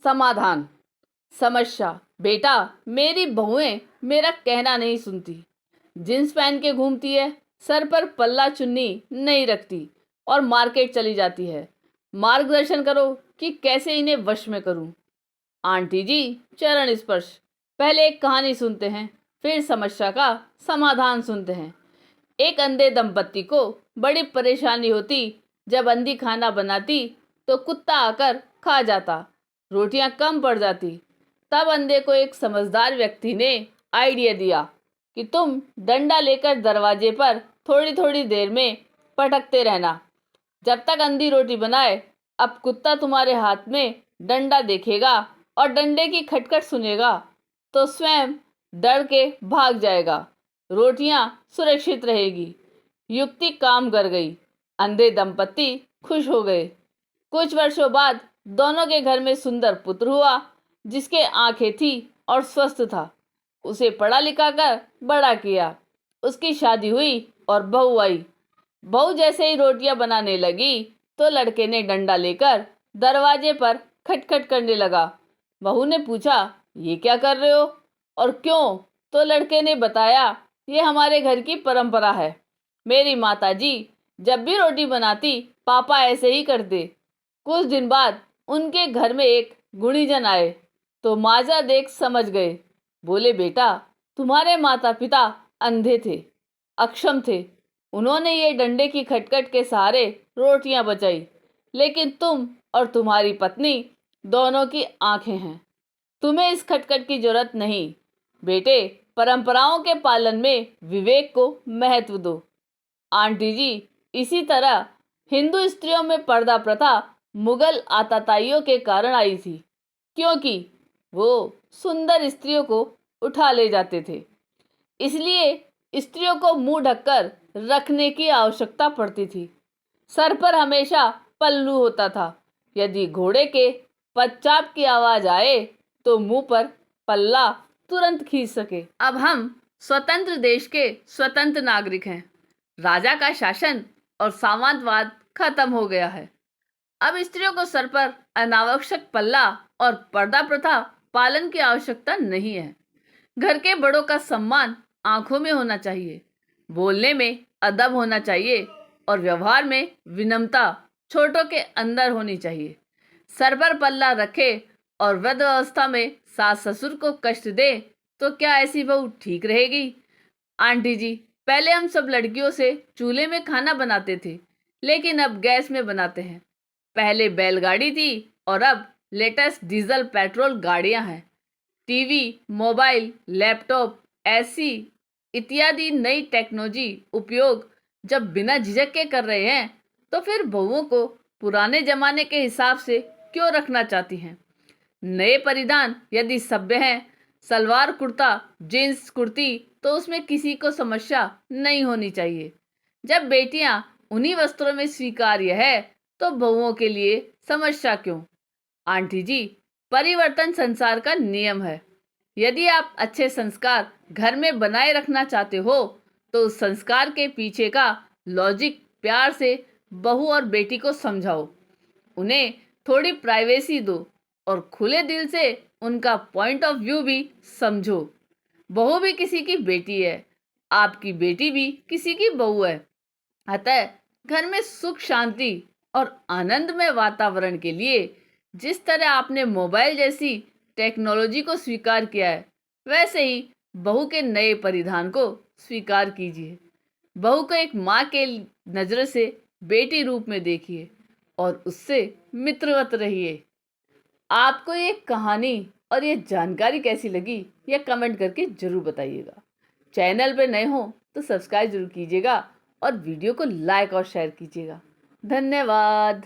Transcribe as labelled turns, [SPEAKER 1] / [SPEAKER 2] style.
[SPEAKER 1] समाधान। समस्या। बेटा, मेरी बहुएं मेरा कहना नहीं सुनती। जींस पहन के घूमती है, सर पर पल्ला चुन्नी नहीं रखती और मार्केट चली जाती है। मार्गदर्शन करो कि कैसे इन्हें वश में करूं। आंटी जी, चरण स्पर्श। पहले एक कहानी सुनते हैं, फिर समस्या का समाधान सुनते हैं। एक अंधे दंपत्ति को बड़ी परेशानी होती। जब अंधी खाना बनाती तो कुत्ता आकर खा जाता, रोटियां कम पड़ जाती। तब अंधे को एक समझदार व्यक्ति ने आइडिया दिया कि तुम डंडा लेकर दरवाजे पर थोड़ी थोड़ी देर में पटकते रहना जब तक अंधी रोटी बनाए। अब कुत्ता तुम्हारे हाथ में डंडा देखेगा और डंडे की खटखट सुनेगा तो स्वयं डर के भाग जाएगा। रोटियां सुरक्षित रहेगी। युक्ति काम कर गई। अंधे दंपत्ति खुश हो गए। कुछ वर्षों बाद दोनों के घर में सुंदर पुत्र हुआ, जिसके आंखें थी और स्वस्थ था। उसे पढ़ा लिखा कर बड़ा किया। उसकी शादी हुई और बहू आई। बहू जैसे ही रोटियां बनाने लगी तो लड़के ने डंडा लेकर दरवाजे पर खटखट करने लगा। बहू ने पूछा, ये क्या कर रहे हो और क्यों? तो लड़के ने बताया, ये हमारे घर की परंपरा है। मेरी माताजी जब भी रोटी बनाती पापा ऐसे ही करते। कुछ दिन बाद उनके घर में एक गुणीजन आए तो माजा देख समझ गए। बोले, बेटा, तुम्हारे माता पिता अंधे थे, अक्षम थे। उन्होंने ये डंडे की खटखट के सहारे रोटियां बचाई, लेकिन तुम और तुम्हारी पत्नी दोनों की आंखें हैं। तुम्हें इस खटखट की जरूरत नहीं। बेटे, परंपराओं के पालन में विवेक को महत्व दो। आंटी जी, इसी तरह हिंदू स्त्रियों में पर्दा प्रथा मुगल आताताइयों के कारण आई थी, क्योंकि वो सुंदर स्त्रियों को उठा ले जाते थे। इसलिए स्त्रियों को मुंह ढककर रखने की आवश्यकता पड़ती थी। सर पर हमेशा पल्लू होता था। यदि घोड़े के पश्चात की आवाज आए तो मुंह पर पल्ला तुरंत खींच सके। अब हम स्वतंत्र देश के स्वतंत्र नागरिक हैं। राजा का शासन और सामंतवाद खत्म हो गया है। अब स्त्रियों को सर पर अनावश्यक पल्ला और पर्दा प्रथा पालन की आवश्यकता नहीं है। घर के बड़ों का सम्मान आंखों में होना चाहिए, बोलने में अदब होना चाहिए और व्यवहार में विनम्रता छोटों के अंदर होनी चाहिए। सर पर पल्ला रखे और वृद्धावस्था में सास ससुर को कष्ट दे तो क्या ऐसी बहू ठीक रहेगी? आंटी जी, पहले हम सब लड़कियों से चूल्हे में खाना बनाते थे, लेकिन अब गैस में बनाते हैं। पहले बैलगाड़ी थी और अब लेटेस्ट डीजल पेट्रोल गाड़ियां हैं। टीवी, मोबाइल, लैपटॉप, एसी इत्यादि नई टेक्नोलॉजी उपयोग जब बिना झिझक के कर रहे हैं तो फिर बहुओं को पुराने जमाने के हिसाब से क्यों रखना चाहती हैं? नए परिधान यदि सभ्य हैं, सलवार कुर्ता, जींस कुर्ती, तो उसमें किसी को समस्या नहीं होनी चाहिए। जब बेटियां उन्हीं वस्त्रों में स्वीकार्य है तो बहुओं के लिए समस्या क्यों? आंटी जी, परिवर्तन संसार का नियम है। यदि आप अच्छे संस्कार घर में बनाए रखना चाहते हो तो उस संस्कार के पीछे का लॉजिक प्यार से बहू और बेटी को समझाओ। उन्हें थोड़ी प्राइवेसी दो और खुले दिल से उनका पॉइंट ऑफ व्यू भी समझो। बहू भी किसी की बेटी है, आपकी बेटी भी किसी की बहू है। अतः घर में सुख शांति और आनंदमय वातावरण के लिए जिस तरह आपने मोबाइल जैसी टेक्नोलॉजी को स्वीकार किया है, वैसे ही बहू के नए परिधान को स्वीकार कीजिए। बहू को एक माँ के नज़र से बेटी रूप में देखिए और उससे मित्रवत रहिए। आपको ये कहानी और ये जानकारी कैसी लगी, यह कमेंट करके ज़रूर बताइएगा। चैनल पर नए हो तो सब्सक्राइब जरूर कीजिएगा और वीडियो को लाइक और शेयर कीजिएगा। धन्यवाद।